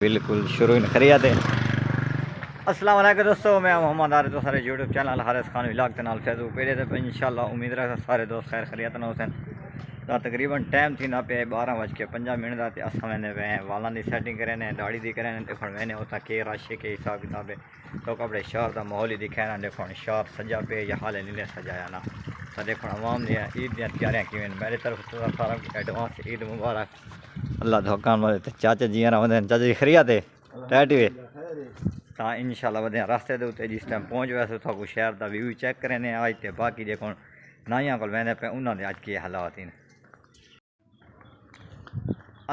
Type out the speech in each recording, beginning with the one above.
بالکل شروع خریت ہے۔ السلام علیکم دوستو، میں محمد عارف، تو سارے YouTube channel Haris Khan vlog کے نال فیضو پہلے تو انشاءاللہ امید رکھتا سارے دوست خیر خیریت نہ حسین تا تقریباً ٹائم تھی نہ پہ 12:05 دا تے اساں ویندے پے ہیں والاں دی سیٹنگ کرے نے داڑھی دی کرے نے دیکھن وینے ہوتا کہ رش کے حساب کتاب ہے تو کپڑے شہر دا ماحول ہی دکھا نا دیکھن شہر سجا پہ یا حال نہیں سجایا نا تو دیکھن عوام دی عید دی تیاریاں کیویں میری طرف تو سارا ایڈوانس عید مبارک اللہ دا حکم تے چاچا جی نہ ہوندے چاچا جی خیریت ہے ٹیٹی وے تا انشاءاللہ ودے راستے دے اوتے جس ٹائم پہنچ ویسے تو کو شہر دا ویو چیک کرے نے اج تے باقی دیکھن نائیاں کول ویندے پے انہاں دے اج کی حالات ہیں۔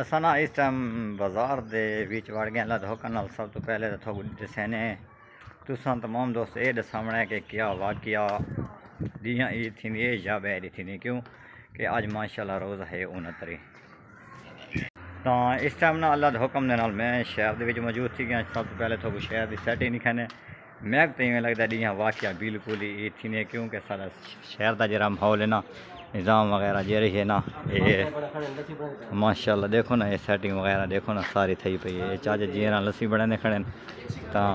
اساں نا اس ٹائم بازار دے وچ وڑ گئے اللہ دے حکم نال سب تو پہلے تو دسنے تساں تمام دوست اے دسامنے کہ کیا واقعہ دیاں عید تھی اے یا بے تھی کیوں کہ اج ماشاءاللہ روز ہے 69 تو اس ٹائم نا اللہ دے حکم دے نال میں شہر دے وچ موجود تھی گیا سب تو پہلے تو شہر دی سیٹنگ نہیں کھنے میں تے ایویں لگدا دیاں واقعہ بالکل ہی عید تھی کیونکہ سارا شہر دا جڑا ماحول ہے نا نظام وغیرہ جیری ہے نا یہ ماشاءاللہ دیکھو نا یہ سیٹنگ وغیرہ دیکھو نا ساری تھئی پئی ہے چاچا جی نا لسی بڑے کھڑے تا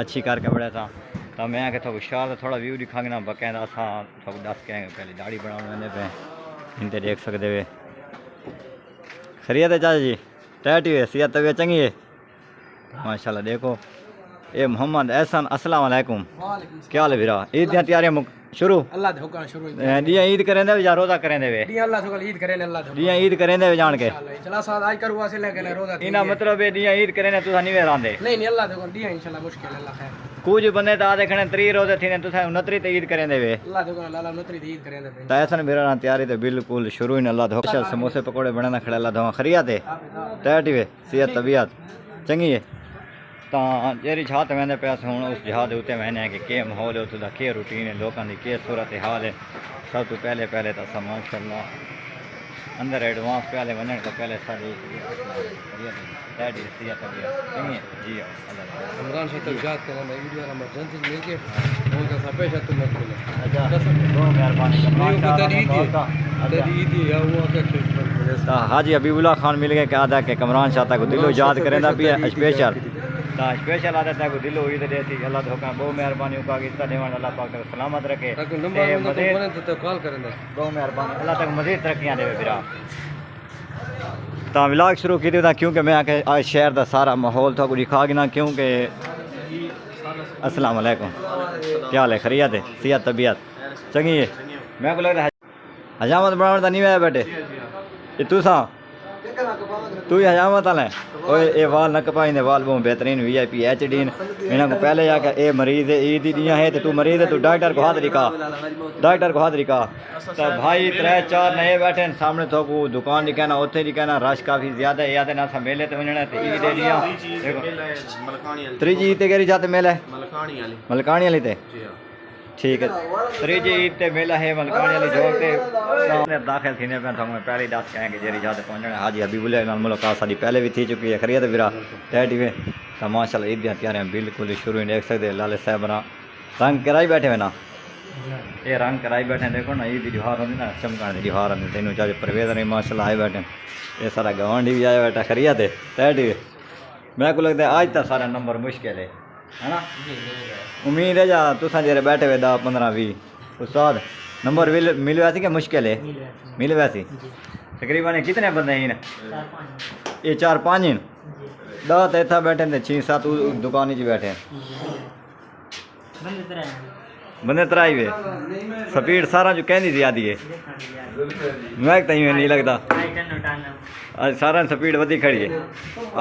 اچھی کر کے بڑے تھا تو میں کہ تو شہر تھوڑا ویو دکھا گے نا باقاعدہ اساں تو دس کے پہلے داڑھی بناون ویندے پے انتے دیکھ سکدے وے خیریت ہے چاچا جی ٹیٹی ہے صحت طبیعت چنگی ہے ماشاءاللہ دیکھو اے محمد احسن السلام علیکم کیا حال ہے بھرا عید دیاں تیاریاں شروع اللہ دے حکم شروع دیاں عید کریں دے یا روزہ کریں دے وے دیاں اللہ تو عید کرے اللہ دے دیاں عید کریں دے جان کے چلا سال اج کروا سے لے کے روزہ انہاں مطلب ہے دیاں عید کریں تساں نہیں ویراندے نہیں اللہ دے حکم دیاں انشاءاللہ مشکل اللہ خیر کچھ بندے تا دیکھنے 3 روزے تھی نے تساں 69 تے عید کریں دے وے اللہ دے حکم اللہ نتری دی عید کرے دے تا ایسن بھرا تیاری تے بالکل شروع ہی اللہ دے حکم سموسے پکوڑے بنانا کھڑا اللہ دے خیریت ہے ٹیٹی وے صحت طبیعت چنگی ہے تا جیری جہاد ویندے پیا ہن اس جہاد اوتے وینے کہ کی ماحول ہے اوتھے دا کی روٹین ہے لوکاں دی کی صورت حال ہے سب تو پہلے تو ماشاءاللہ اندر ایڈوانس پہلے ونن تو پہلے ساری ڈیڈی صحت طبیعت چنگی ہے جی اللہ رمضان سے تو جہاد کرنا ویڈیو ایمرجنسی مل کے وہ کا سب پیش تو مت ملے اچھا بہت مہربانی حاجی حبیب اللہ خان مل گئے کہ آدھا کہ کمران شاہ کو دلو یاد کریں بھی اسپیشل تا اسپیشل آدھا تک دلو عید دے تھی اللہ دے حکم بہت مہربانی کا کیتا دیوان اللہ پاک تک سلامت رکھے تو کال کریں بہت مہربانی اللہ تک مزید ترقیاں دے پھر تا ولاگ شروع کی تھی کیونکہ میں آج شہر دا سارا ماحول تھا کو دکھا گنا کیونکہ السلام علیکم کیا حال ہے خیریت ہے صحت طبیعت چنگی ہے میں کو لگتا ہے حجامت بناون دا نہیں آیا بیٹے یہ تو ہی حجامت والا ہے اے وال نہ کپائیں وال بہت بہترین وی آئی پی ایچ ڈی انہاں کو پہلے جا کے اے مریض ہے عید دیاں ہے تو مریض ہے تو ڈاکٹر کو حاضری کا تو بھائی 3-4 نئے بیٹھے ہیں سامنے تو کو دکان دی کہنا اوتھے دی کہنا رش کافی زیادہ ہے یاد نہ تھا میلے تے ونجنا تے عید دیاں دیکھو تریجی عید تے کیڑی جاتے میلہ ہے ملکانی والی تے ٹھیک ہے تریجی عید تے میلہ ہے ملکانی والی جوڑ تے سامنے داخل تھینے پہ تو ہمیں پہلے دس کہیں کہ جیری جاتے پہنچنے حاجی حبیب اللہ نال ملاقات ساری پہلے بھی تھی چکی ہے خیریت برا ٹیٹی میں تو ماشاءاللہ عید دیاں تیاریاں بالکل ہی شروع ہی دیکھ سکتے لالے صاحب نا رنگ کرائی بیٹھے ہوئے نا یہ رنگ کرائی بیٹھے ہیں دیکھو نا عید دی جوہار ہوندی نا چمکان دی جوہار ہوندی تینوں چاچے پرویز نے ماشاءاللہ آئے بیٹھے یہ سارا گوانڈی بھی آیا بیٹھا خیریت ہے ٹیٹی میں کو لگتا ہے آج تک سارا نمبر مشکل ہے نا امید ہے جا تساں جڑے بیٹھے ہوئے 10-15-20 استاد نمبر مل ویسی کہ مشکل ہے مل ویسی تقریباً کتنے بندے ہیں یہ 4-5 ہیں 10 تو اتنا بیٹھے ہیں 6-7 دکان چ بیٹھے ہیں بندے 3 ہوئے سپیڈ سارا جو کہنی زیادہ ہے میں تھی نہیں لگتا آج سارا سپیڈ ودی کھڑی ہے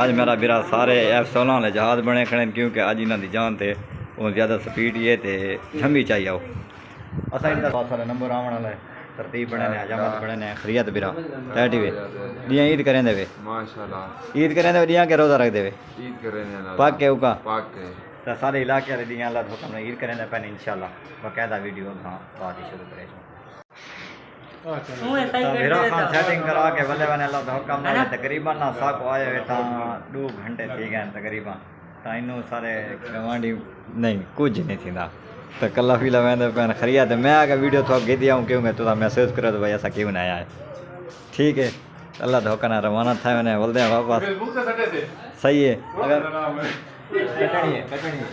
آج میرا برا سارے F16 والے جہاز بنے کھڑے کیونکہ آج انہوں دی جان تے وہ زیادہ سپیڈ ہی ہے تے جھمبی چاہیے وہ اصل ان کا بہت سارے نمبر آن والا ہے ترتیب بنے نے حجامت بنے نے خیریت برا ٹیٹی وے دیاں عید کریں دے وے ماشاءاللہ عید کریں دے دیاں کے روزہ رکھ دے وے عید کرے نے پاک کے اوکا پاک کے تو سارے علاقے والے دیاں اللہ حکم نے عید کریں دے پہنے انشاءاللہ باقاعدہ ویڈیو ہاں بات ہی شروع کرے میرا خان سیٹنگ کرا کے بلے بنے اللہ دا حکم نے تقریباً نہ ساکو آئے ہوئے تا 2 گھنٹے تھی گئے تقریباً تا انہوں سارے گوانڈی نہیں کچھ نہیں تھی تو کلا فی لوگ پہن خریت میں آ کے ویڈیو تھوڑا گی دیا ہوں کیوں میں تو محسوس کرو تو بھائی ایسا کیوں نہیں آیا ہے ٹھیک ہے اللہ دھوکہ نہ روانہ تھا میں نے بول دیں واپس صحیح ہے اگر کٹنی ہے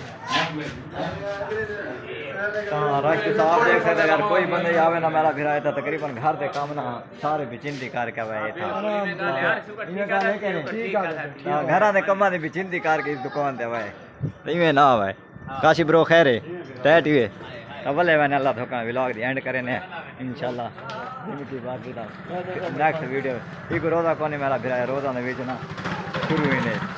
ہاں رش تو آپ دیکھ سکتے اگر کوئی بندے آوے نہ میرا پھر آیا تھا تقریباً گھر دے کام نہ سارے بچندی کر کے آئے تھا گھر دے کاماں دی بچندی کر کے اس دکان تے آئے ایویں نہ آئے کاشی برو خیر ہے ٹیٹ ہوئے اول میں نے اللہ دھوکا ولاگ دی اینڈ کرے نے انشاءاللہ کی بات نیکسٹ ویڈیو ایک روزہ کونے میرا پھر روزہ نے ویچنا شروع ہی نہیں